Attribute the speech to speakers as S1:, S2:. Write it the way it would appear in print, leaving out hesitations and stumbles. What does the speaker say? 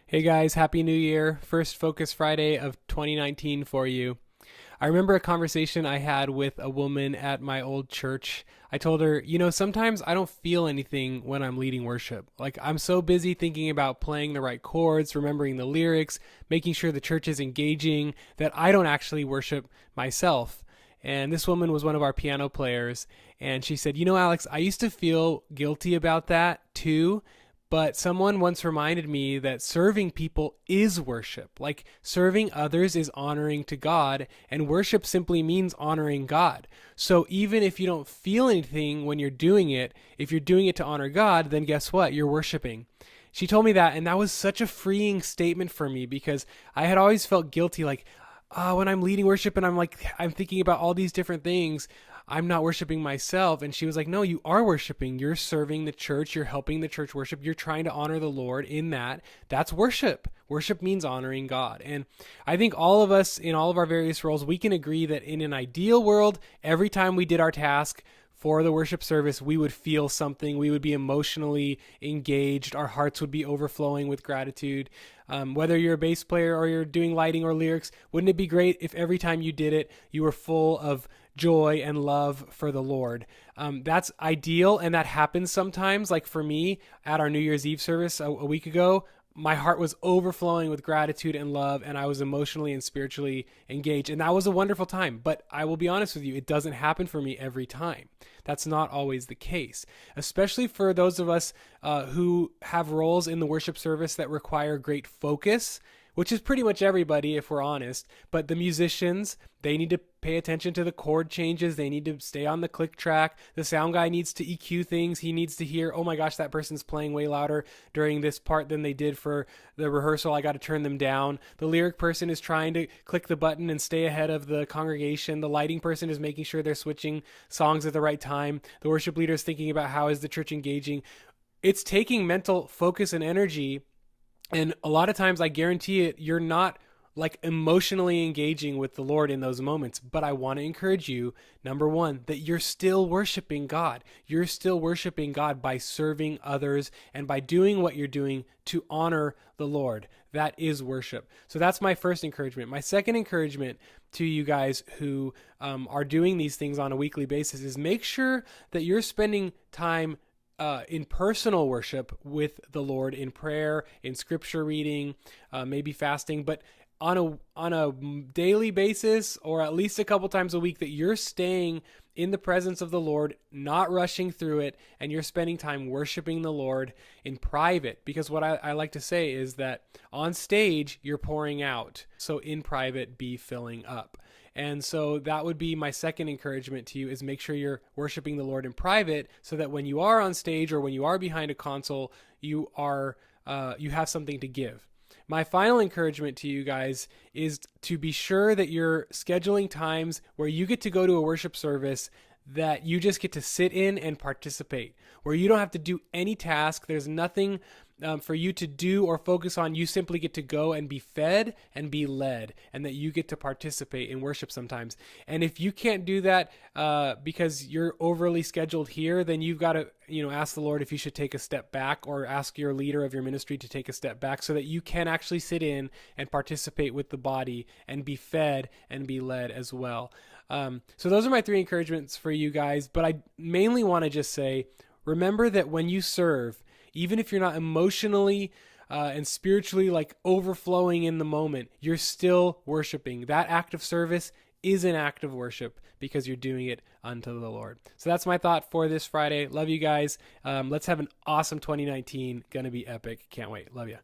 S1: Hey guys, Happy New Year. First Focus Friday of 2019 for you. I remember a conversation I had with a woman at my old church. I told her, sometimes I don't feel anything when I'm leading worship. Like, I'm so busy thinking about playing the right chords, remembering the lyrics, making sure the church is engaging, that I don't actually worship myself. And this woman was one of our piano players. And she said, Alex, I used to feel guilty about that too. But someone once reminded me that serving people is worship. Like, serving others is honoring to God, and worship simply means honoring God. So even if you don't feel anything when you're doing it, if you're doing it to honor God, then guess what? You're worshiping. She told me that, and that was such a freeing statement for me because I had always felt guilty, like, when I'm leading worship and I'm thinking about all these different things, I'm not worshiping myself. And she was like, no, you are worshiping. You're serving the church. You're helping the church worship. You're trying to honor the Lord in that. That's worship. Worship means honoring God. And I think all of us in all of our various roles, we can agree that in an ideal world, every time we did our task for the worship service, we would feel something. We would be emotionally engaged. Our hearts would be overflowing with gratitude. Whether you're a bass player or you're doing lighting or lyrics, wouldn't it be great if every time you did it, you were full of joy and love for the Lord? That's ideal, and that happens sometimes. Like for me, at our New Year's Eve service a week ago, my heart was overflowing with gratitude and love, and I was emotionally and spiritually engaged. And that was a wonderful time. But I will be honest with you, it doesn't happen for me every time. That's not always the case, especially for those of us who have roles in the worship service that require great focus, which is pretty much everybody if we're honest. But the musicians, they need to pay attention to the chord changes. They need to stay on the click track. The sound guy needs to EQ things. He needs to hear, oh my gosh, that person's playing way louder during this part than they did for the rehearsal. I got to turn them down. The lyric person is trying to click the button and stay ahead of the congregation. The lighting person is making sure they're switching songs at the right time. The worship leader is thinking about how is the church engaging. It's taking mental focus and energy. And a lot of times, I guarantee it, you're not like emotionally engaging with the Lord in those moments. But I want to encourage you, number one, that you're still worshiping God. You're still worshiping God by serving others and by doing what you're doing to honor the Lord. That is worship. So that's my first encouragement. My second encouragement to you guys who are doing these things on a weekly basis is make sure that you're spending time in personal worship with the Lord, in prayer, in scripture reading, maybe fasting, but on a daily basis, or at least a couple times a week, that you're staying in the presence of the Lord, not rushing through it, and you're spending time worshiping the Lord in private. Because what I like to say is that on stage, you're pouring out. So in private, be filling up. And so that would be my second encouragement to you, is make sure you're worshiping the Lord in private, so that when you are on stage or when you are behind a console, you have something to give. My final encouragement to you guys is to be sure that you're scheduling times where you get to go to a worship service that you just get to sit in and participate, where you don't have to do any task. There's nothing for you to do or focus on. You simply get to go and be fed and be led, and that you get to participate in worship sometimes. And if you can't do that because you're overly scheduled here, then you've got to ask the Lord if you should take a step back, or ask your leader of your ministry to take a step back, so that you can actually sit in and participate with the body and be fed and be led as well. So those are my three encouragements for you guys. But I mainly want to just say, remember that when you serve, even if you're not emotionally and spiritually like overflowing in the moment, you're still worshiping. That act of service is an act of worship because you're doing it unto the Lord. So that's my thought for this Friday. Love you guys. Let's have an awesome 2019. Gonna be epic. Can't wait. Love you.